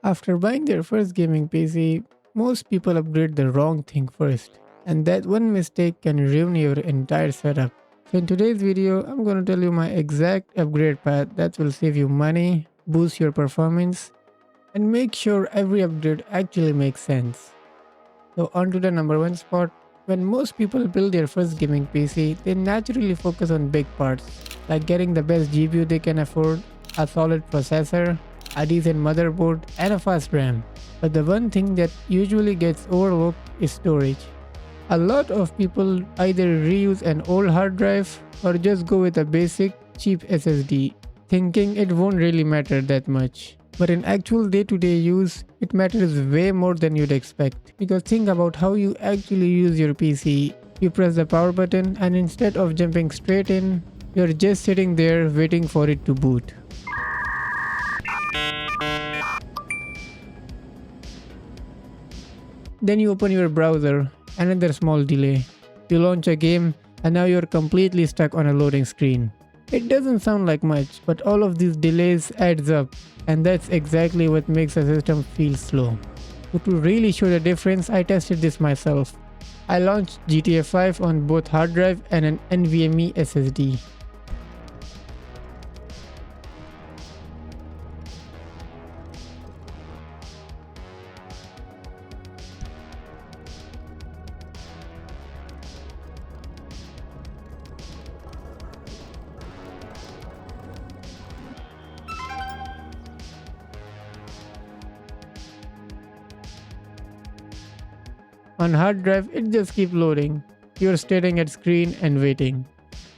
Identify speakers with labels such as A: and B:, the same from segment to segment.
A: After buying their first gaming PC, most people upgrade the wrong thing first, and that one mistake can ruin your entire setup. So in today's video, I'm going to tell you my exact upgrade path that will save you money, boost your performance, and make sure every upgrade actually makes sense. So on to the number one spot. When most people build their first gaming PC, they naturally focus on big parts, like getting the best GPU they can afford, a solid processor, a decent motherboard, and a fast RAM. But the one thing that usually gets overlooked is storage. A lot of people either reuse an old hard drive or just go with a basic, cheap SSD, thinking it won't really matter that much. But in actual day-to-day use, it matters way more than you'd expect. Because think about how you actually use your PC. You press the power button and instead of jumping straight in, you're just sitting there waiting for it to boot. Then you open your browser, another small delay. You launch a game and now you're completely stuck on a loading screen. It doesn't sound like much, but all of these delays adds up, and that's exactly what makes a system feel slow. So to really show the difference, I tested this myself. I launched GTA 5 on both hard drive and an NVMe SSD. On hard drive, it just keeps loading. You're staring at screen and waiting.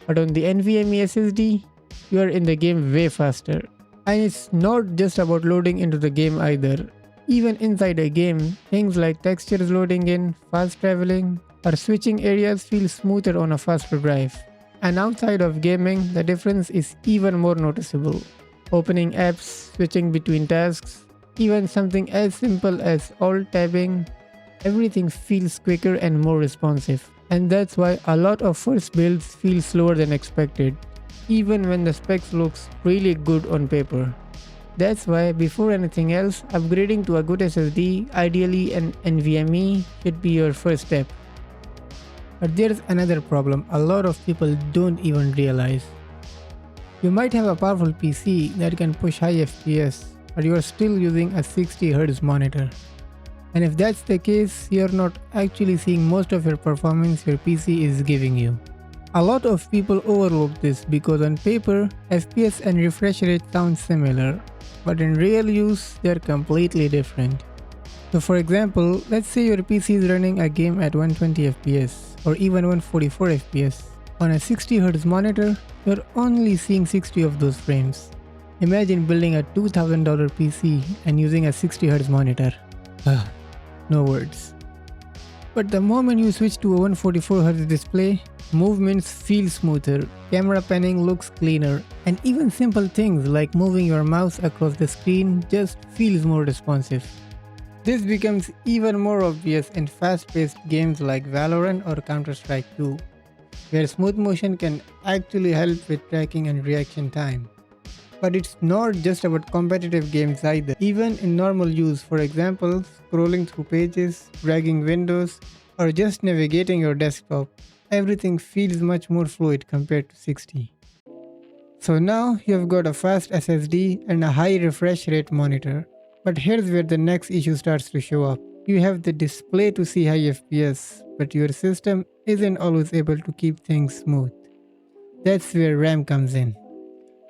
A: But on the NVMe SSD, you are in the game way faster. And it's not just about loading into the game either. Even inside a game, things like textures loading in, fast traveling, or switching areas feel smoother on a faster drive. And outside of gaming, the difference is even more noticeable. Opening apps, switching between tasks, even something as simple as alt tabbing, everything feels quicker and more responsive. And that's why a lot of first builds feel slower than expected, even when the specs looks really good on paper. That's why before anything else, upgrading to a good SSD, ideally an NVMe, should be your first step. But there's another problem a lot of people don't even realize. You might have a powerful PC that can push high FPS, but you are still using a 60Hz monitor. And if that's the case, you're not actually seeing most of your performance your PC is giving you. A lot of people overlook this because on paper, FPS and refresh rate sound similar, but in real use, they're completely different. So for example, let's say your PC is running a game at 120 FPS or even 144 FPS. On a 60Hz monitor, you're only seeing 60 of those frames. Imagine building a $2,000 PC and using a 60Hz monitor. No words. But the moment you switch to a 144Hz display, movements feel smoother, camera panning looks cleaner, and even simple things like moving your mouse across the screen just feels more responsive. This becomes even more obvious in fast-paced games like Valorant or Counter-Strike 2, where smooth motion can actually help with tracking and reaction time. But it's not just about competitive games either. Even in normal use, for example, scrolling through pages, dragging windows, or just navigating your desktop, everything feels much more fluid compared to 60. So now you've got a fast SSD and a high refresh rate monitor. But here's where the next issue starts to show up. You have the display to see high FPS, but your system isn't always able to keep things smooth. That's where RAM comes in.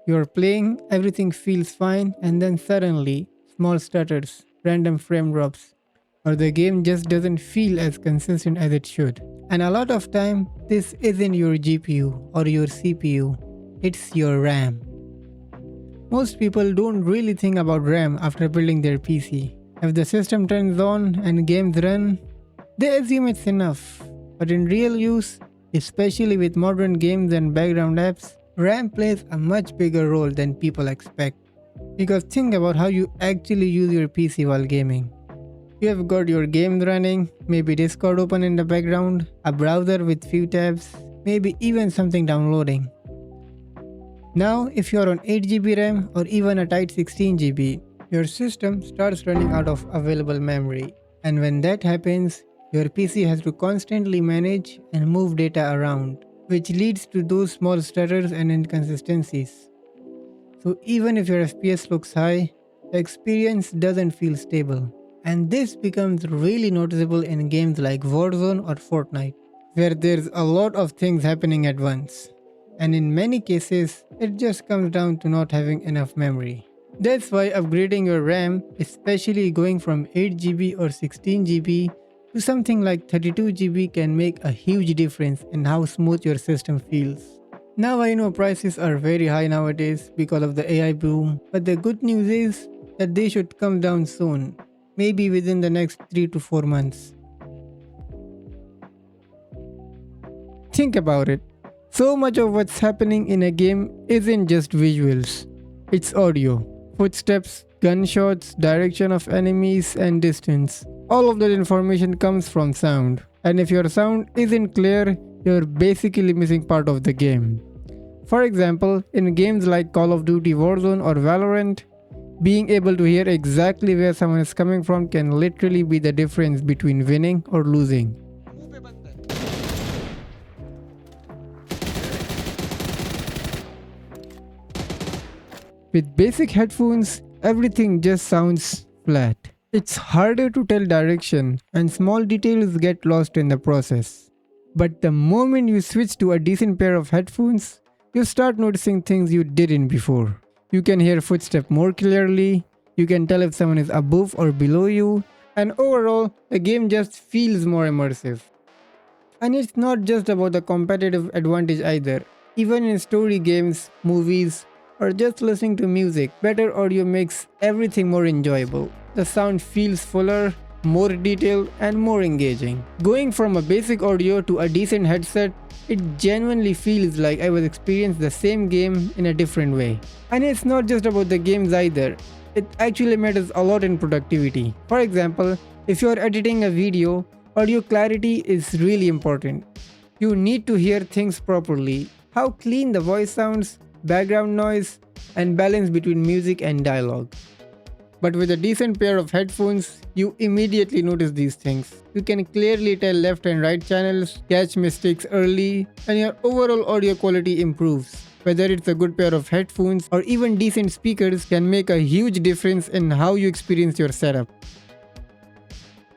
A: You're playing, everything feels fine, and then suddenly, small stutters, random frame drops, or the game just doesn't feel as consistent as it should. And a lot of time, this isn't your GPU or your CPU, it's your RAM. Most people don't really think about RAM after building their PC. If the system turns on and games run, they assume it's enough. But in real use, especially with modern games and background apps, RAM plays a much bigger role than people expect. Because think about how you actually use your PC while gaming. You have got your games running, maybe Discord open in the background, a browser with few tabs, maybe even something downloading. Now, if you're on 8GB RAM or even a tight 16GB, your system starts running out of available memory. And when that happens, your PC has to constantly manage and move data around, which leads to those small stutters and inconsistencies. So even if your FPS looks high, the experience doesn't feel stable. And this becomes really noticeable in games like Warzone or Fortnite, where there's a lot of things happening at once. And in many cases, it just comes down to not having enough memory. That's why upgrading your RAM, especially going from 8 GB or 16 GB to something like 32 GB, can make a huge difference in how smooth your system feels. Now I know prices are very high nowadays because of the AI boom, but the good news is that they should come down soon, maybe within the next 3 to 4 months. Think about it. So much of what's happening in a game isn't just visuals, it's audio. Footsteps, gunshots, direction of enemies, and distance. All of that information comes from sound. And if your sound isn't clear, you're basically missing part of the game. For example, in games like Call of Duty Warzone or Valorant, being able to hear exactly where someone is coming from can literally be the difference between winning or losing. With basic headphones, everything just sounds flat. It's harder to tell direction, and small details get lost in the process. But the moment you switch to a decent pair of headphones, you start noticing things you didn't before. You can hear footsteps more clearly, you can tell if someone is above or below you, and overall, the game just feels more immersive. And it's not just about the competitive advantage either. Even in story games, movies, or just listening to music, better audio makes everything more enjoyable. The sound feels fuller, more detailed, and more engaging. Going from a basic audio to a decent headset, it genuinely feels like I was experiencing the same game in a different way. And it's not just about the games either. It actually matters a lot in productivity. For example, if you're editing a video, audio clarity is really important. You need to hear things properly. How clean the voice sounds, background noise, and balance between music and dialogue. But with a decent pair of headphones, you immediately notice these things. You can clearly tell left and right channels, catch mistakes early, and your overall audio quality improves. Whether it's a good pair of headphones or even decent speakers can make a huge difference in how you experience your setup.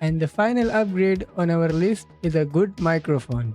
A: And the final upgrade on our list is a good microphone.